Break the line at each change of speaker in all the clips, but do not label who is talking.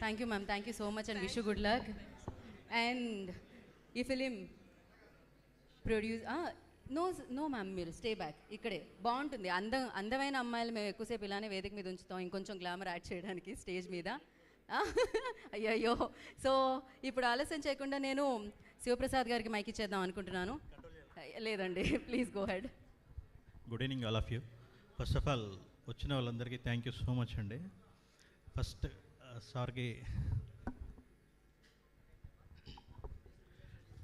Thank you ma'am, thank you so much and wish you good luck. And ఈ film produce no no ma'am, మీరు stay back, ఇక్కడే బాగుంటుంది. అందమైన అమ్మాయిలు మేము ఎక్కువసేపు ఇలానే వేదిక మీద ఉంచుతాం, ఇంకొంచెం గ్లామర్ యాడ్ చేయడానికి స్టేజ్ మీద. అయ్యయ్యో. సో ఇప్పుడు ఆలస్యం చేయకుండా నేను శివప్రసాద్ గారికి మైక్ ఇచ్చేద్దాం అనుకుంటున్నాను. లేదండి, please go head.
Good evening all of you. First of all వచ్చిన వాళ్ళందరికీ థ్యాంక్ యూ సో మచ్ అండి. ఫస్ట్ సార్కి,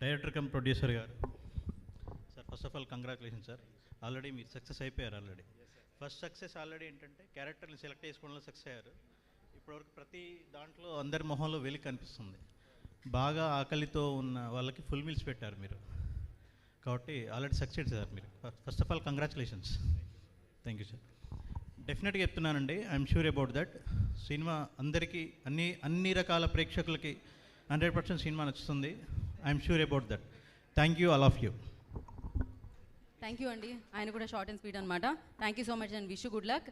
డైరెక్టర్ కమ్ ప్రొడ్యూసర్ గారు sir, first of all congratulation sir. Already మీరు సక్సెస్ అయిపోయారు. ఆల్రెడీ ఫస్ట్ సక్సెస్ ఆల్రెడీ ఏంటంటే క్యారెక్టర్ని select చేసుకోవడంలో సక్సెస్ అయ్యారు. ఇప్పటివరకు ప్రతి దాంట్లో అందరి మొహంలో వెలికి కనిపిస్తుంది. బాగా ఆకలితో ఉన్న వాళ్ళకి ఫుల్ మీల్స్ పెట్టారు మీరు, కాబట్టి ఆల్రెడీ సక్సెస్ సార్ మీరు. First of all congratulations. Thank you sir. డెఫినెట్గా చెప్తున్నానండి, I'm sure about that cinema అందరికీ అన్ని రకాల ప్రేక్షకులకి 100% సినిమా నచ్చుతుంది. I'm sure about that. Thank you all of you.
Thank you అండి. ఆయన కూడా షార్ట్ అండ్ స్వీట్ అనమాట. Thank you so much and wish you good luck.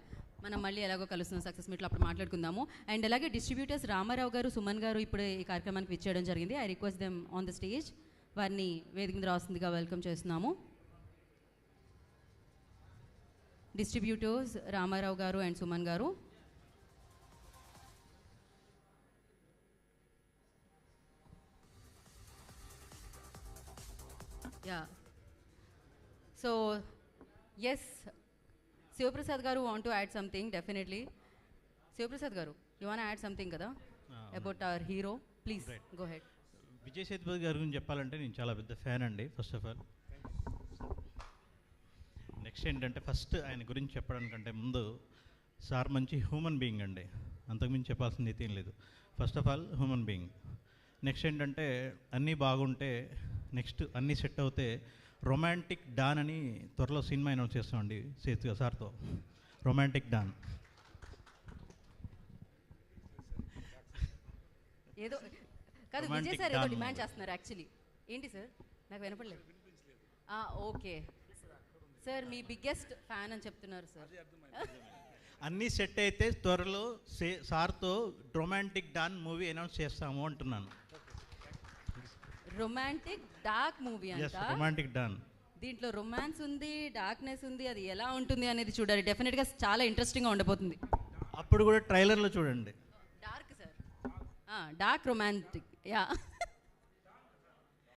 మనం మళ్ళీ ఎలాగో కలుస్తున్నాం సక్సెస్ మీట్లో, అప్పుడు మాట్లాడుకుందాము. అండ్ అలాగే డిస్ట్రిబ్యూటర్స్ రామారావు గారు, సుమన్ గారు ఇప్పుడు ఈ కార్యక్రమానికి విచ్చేయడం జరిగింది. I request them on the stage. వారిని వేదిక మీద రాస్తుందిగా వెల్కమ్ చేస్తున్నాము. Distributors Ramarao garu and Suman garu. Yeah, so yes, Shivaprasad garu want to add something. Definitely Shivaprasad garu, you want add something కదా about our hero, please go ahead.
Vijay Sethupathi గారి గురించి చెప్పాలంటే నేను చాలా పెద్ద ఫ్యాన్ అండి. ఫస్ట్ ఆఫ్ ఆల్ నెక్స్ట్ ఏంటంటే, ఫస్ట్ ఆయన గురించి చెప్పడానికంటే ముందు సార్ మంచి హ్యూమన్ బీయింగ్ అండి, అంతకుమించి చెప్పాల్సింది అయితే ఏం లేదు. First of all human being. Next ఏంటంటే, అన్నీ బాగుంటే, నెక్స్ట్ అన్నీ సెట్ అవుతే రొమాంటిక్ డాన్ అని త్వరలో సినిమా అనౌన్స్ చేస్తామండి సేతు సార్తో. రొమాంటిక్ డాన్
ఏదో కాదు, విజయ్ సార్ ఏదో డిమాండ్ చేస్తున్నారు యాక్చువల్లీ. ఏంటి సార్, నాకు వినపడలేదు. ఓకే సార్, మీ బిగ్గెస్ట్ ఫ్యాన్ అని చెప్తున్నారు సార్.
అన్నీ సెట్ అయితే త్వరలో సార్తో రొమాంటిక్ డాన్ మూవీ అనౌన్స్ చేస్తాము అంటున్నాను.
రొమాంటిక్ డార్క్ మూవీ అంట.
రొమాంటిక్ డాన్,
దీంట్లో రొమాన్స్ ఉంది, డార్క్నెస్ ఉంది. అది ఎలా ఉంటుంది అనేది చూడాలి. డెఫినెట్గా చాలా ఇంట్రెస్టింగ్గా ఉండబోతుంది.
అప్పుడు కూడా ట్రైలర్లో చూడండి.
Dark sir, dark romantic. Yeah.